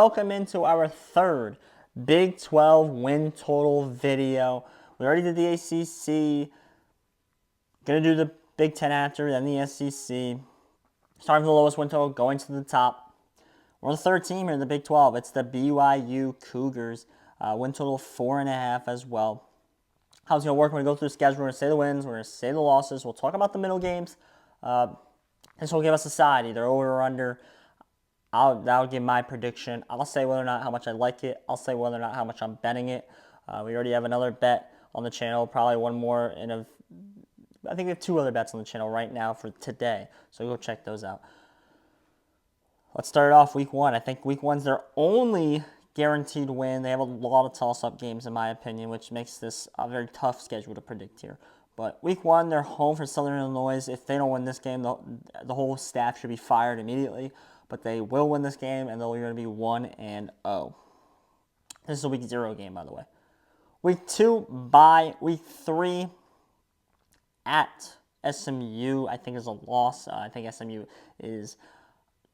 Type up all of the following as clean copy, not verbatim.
Welcome into our third Big 12 win total video. We already did the ACC. Gonna do the Big 10 after, then the SEC. Starting from the lowest win total, going to the top. We're the third team here in the Big 12. It's the BYU Cougars. Win total 4.5 as well. How's it gonna work? We're gonna go through the schedule. We're gonna say the wins. We're gonna say the losses. We'll talk about the middle games. This will give us a side, either over or under. That'll give my prediction. I'll say whether or not how much I like it. I'll say whether or not how much I'm betting it. We already have another bet on the channel, probably one more. I think we have two other bets on the channel right now for today. So go check those out. Let's start off week one. I think week one's their only guaranteed win. They have a lot of toss-up games, in my opinion, which makes this a very tough schedule to predict here. But week one, they're home for Southern Illinois. If they don't win this game, the whole staff should be fired immediately. But they will win this game, and they're going to be 1-0. This is a week 0 game, by the way. Week 2, bye. Week 3, at SMU, I think is a loss. I think SMU is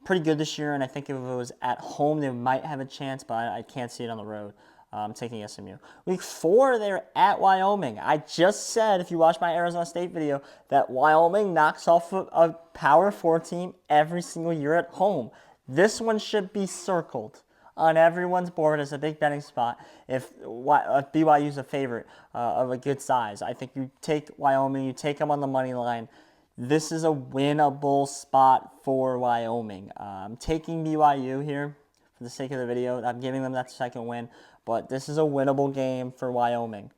pretty good this year, and I think if it was at home, they might have a chance, but I can't see it on the road. I'm taking SMU. Week 4, they're at Wyoming. I just said, if you watch my Arizona State video, that Wyoming knocks off a Power 4 team every single year at home. This one should be circled on everyone's board as a big betting spot if BYU is a favorite of a good size. I think you take Wyoming, you take them on the money line. This is a winnable spot for Wyoming. I'm taking BYU here for the sake of the video. I'm giving them that second win. But this is a winnable game for Wyoming.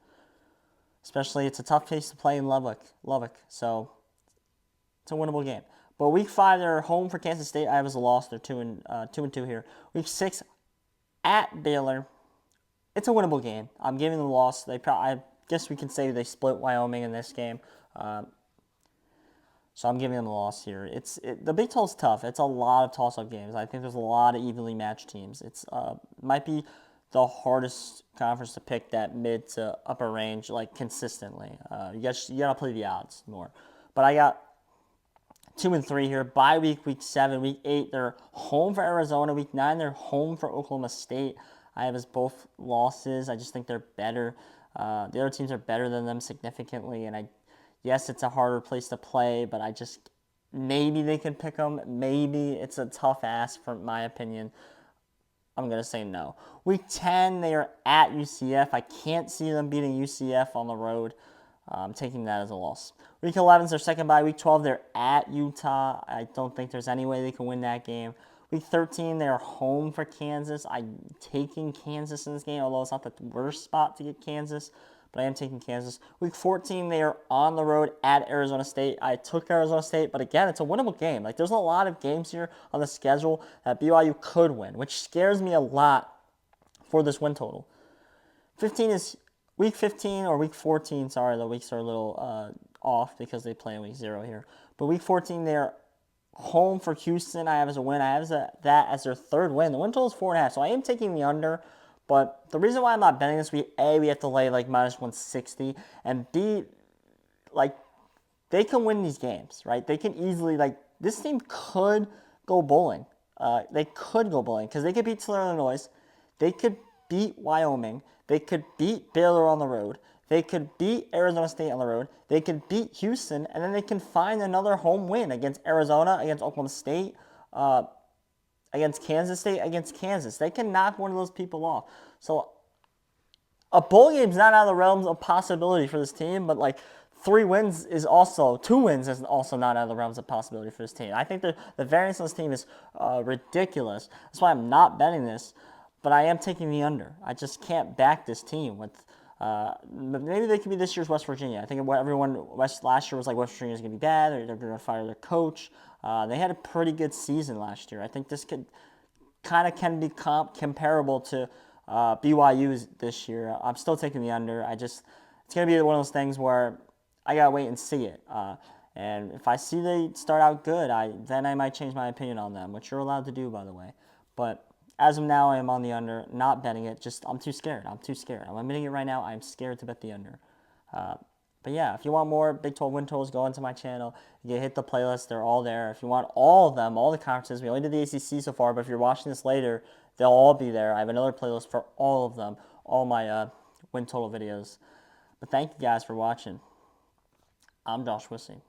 Especially, it's a tough place to play in Lubbock. So, it's a winnable game. But week 5, they're home for Kansas State. I have as a loss. They're 2-2 here. Week 6, at Baylor. It's a winnable game. I'm giving them the loss. I guess we can say they split Wyoming in this game. So I'm giving them a loss here. The Big 12 is tough. It's a lot of toss-up games. I think there's a lot of evenly matched teams. It's might be the hardest conference to pick that mid to upper range like consistently. You gotta play the odds more. But I got 2 and 3 here. Bye week 7, week 8 they're home for Arizona. Week 9 they're home for Oklahoma State. I have as both losses. I just think they're better. The other teams are better than them significantly, and yes, it's a harder place to play, but maybe they can pick them. Maybe it's a tough ask, from my opinion. I'm going to say no. Week 10, they are at UCF. I can't see them beating UCF on the road. I'm taking that as a loss. Week 11 is their second bye. Week 12, they're at Utah. I don't think there's any way they can win that game. Week 13, they're home for Kansas. I'm taking Kansas in this game, although it's not the worst spot to get Kansas. But I am taking Kansas. Week 14, they are on the road at Arizona State. I took Arizona State, but again, it's a winnable game. There's a lot of games here on the schedule that BYU could win, which scares me a lot for this win total. 15 is week 15 or week 14. Sorry, the weeks are a little off because they play in week 0 here. But week 14, they're home for Houston. I have as a win. I have that as their third win. The win total is 4.5, so I am taking the under. But the reason why I'm not betting this, we have to lay minus 160, and B, they can win these games, right? They can easily, this team could go bowling. They could go bowling because they could beat Southern Illinois. They could beat Wyoming. They could beat Baylor on the road. They could beat Arizona State on the road. They could beat Houston, and then they can find another home win against Arizona, against Oklahoma State, against Kansas State, against Kansas. They can knock one of those people off. So a bowl game is not out of the realms of possibility for this team, but 2 wins is also not out of the realms of possibility for this team. I think the variance on this team is ridiculous. That's why I'm not betting this, but I am taking the under. I just can't back this team with. Maybe they could be this year's West Virginia. I think last year was West Virginia is going to be bad, or they're going to fire their coach. They had a pretty good season last year. I think this can be comparable to BYU's this year. I'm still taking the under. It's going to be one of those things where I got to wait and see it. And if I see they start out good, then I might change my opinion on them, which you're allowed to do, by the way. But as of now, I am on the under, not betting it. I'm too scared. I'm admitting it right now. I'm scared to bet the under. But yeah, if you want more Big 12 win totals, go onto my channel. You can hit the playlist. They're all there. If you want all of them, all the conferences, we only did the ACC so far, but if you're watching this later, they'll all be there. I have another playlist for all of them, all my win total videos. But thank you guys for watching. I'm Josh Wissing.